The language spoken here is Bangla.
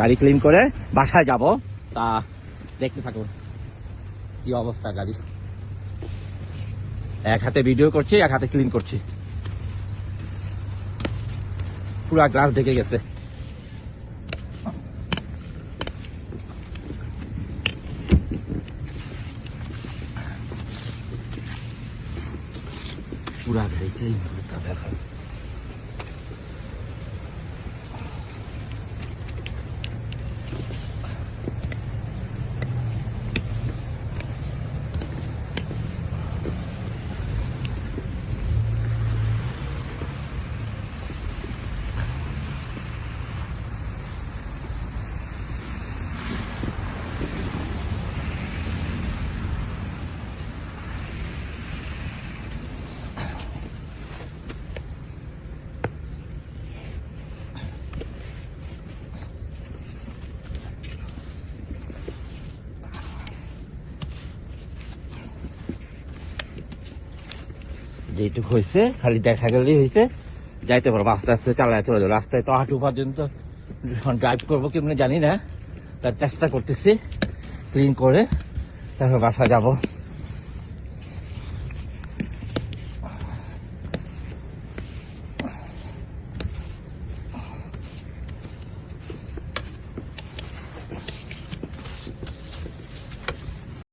গাড়ি ক্লিন করে বাসায় যাব, তা দেখতে থাকুন কি অবস্থা গাড়ি। এক হাতে ভিডিও করছি, এক হাতে ক্লিন করছি, পুরা গ্লাস ঢেকে গেছে। পুরা গাড়ি ক্লিন করতে হবে এখন। যেটুকু হয়েছে খালি দেখা গেলেই হয়েছে, যাইতে পারবো, আস্তে আস্তে চালায় চলে যাবো। রাস্তায় তো হাঁটু পর্যন্ত ড্রাইভ করবো কেমনি জানি না, তার চেষ্টা করতেছি ক্লিন করে তারপর বাসা যাবো।